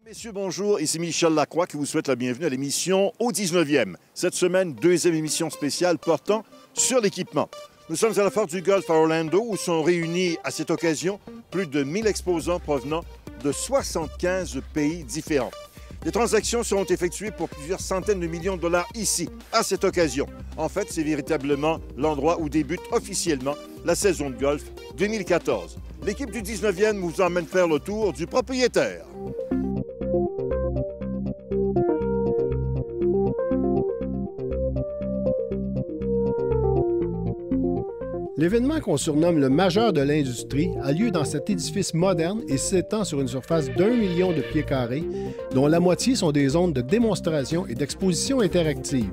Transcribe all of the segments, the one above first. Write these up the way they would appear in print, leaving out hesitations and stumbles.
Messieurs, bonjour. Ici Michel Lacroix qui vous souhaite la bienvenue à l'émission au 19e. Cette semaine, deuxième émission spéciale portant sur l'équipement. Nous sommes à la Foire du Golf à Orlando où sont réunis à cette occasion plus de 1000 exposants provenant de 75 pays différents. Des transactions seront effectuées pour plusieurs centaines de millions de dollars ici, à cette occasion. En fait, c'est véritablement l'endroit où débute officiellement la saison de golf 2014. L'équipe du 19e vous emmène faire le tour du propriétaire. L'événement qu'on surnomme le majeur de l'industrie a lieu dans cet édifice moderne et s'étend sur une surface d'1 million de pieds carrés, dont la moitié sont des zones de démonstration et d'exposition interactive.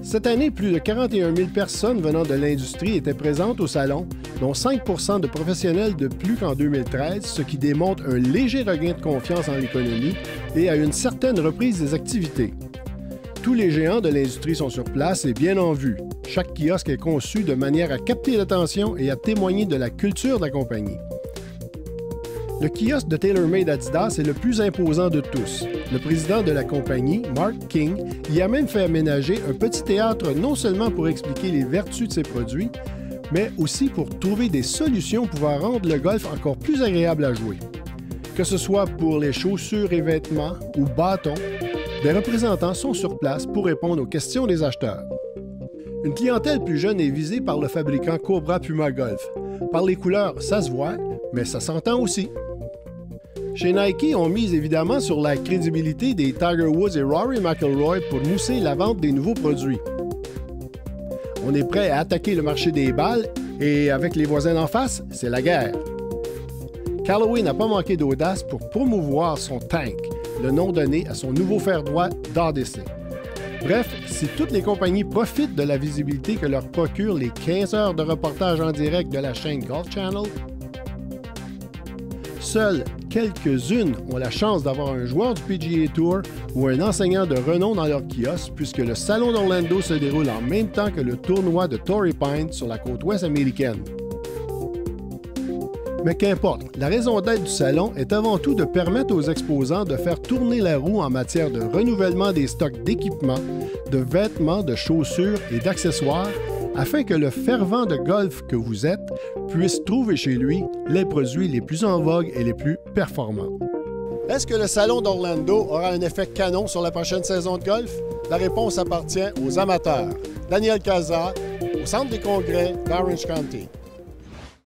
Cette année, plus de 41 000 personnes venant de l'industrie étaient présentes au salon, dont 5 % de professionnels de plus qu'en 2013, ce qui démontre un léger regain de confiance en l'économie et à une certaine reprise des activités. Tous les géants de l'industrie sont sur place et bien en vue. Chaque kiosque est conçu de manière à capter l'attention et à témoigner de la culture de la compagnie. Le kiosque de TaylorMade Adidas est le plus imposant de tous. Le président de la compagnie, Mark King, y a même fait aménager un petit théâtre non seulement pour expliquer les vertus de ses produits, mais aussi pour trouver des solutions pouvant rendre le golf encore plus agréable à jouer. Que ce soit pour les chaussures et vêtements ou bâtons, des représentants sont sur place pour répondre aux questions des acheteurs. Une clientèle plus jeune est visée par le fabricant Cobra Puma Golf. Par les couleurs, ça se voit, mais ça s'entend aussi. Chez Nike, on mise évidemment sur la crédibilité des Tiger Woods et Rory McIlroy pour mousser la vente des nouveaux produits. On est prêt à attaquer le marché des balles et avec les voisins d'en face, c'est la guerre. Callaway n'a pas manqué d'audace pour promouvoir son Tank, le nom donné à son nouveau fer droit d'Odyssey. Bref, si toutes les compagnies profitent de la visibilité que leur procurent les 15 heures de reportage en direct de la chaîne Golf Channel, seules quelques-unes ont la chance d'avoir un joueur du PGA Tour ou un enseignant de renom dans leur kiosque, puisque le Salon d'Orlando se déroule en même temps que le tournoi de Torrey Pines sur la côte ouest américaine. Mais qu'importe, la raison d'être du salon est avant tout de permettre aux exposants de faire tourner la roue en matière de renouvellement des stocks d'équipements, de vêtements, de chaussures et d'accessoires, afin que le fervent de golf que vous êtes puisse trouver chez lui les produits les plus en vogue et les plus performants. Est-ce que le Salon d'Orlando aura un effet canon sur la prochaine saison de golf? La réponse appartient aux amateurs. Daniel Cazard, au Centre des congrès d'Orange County.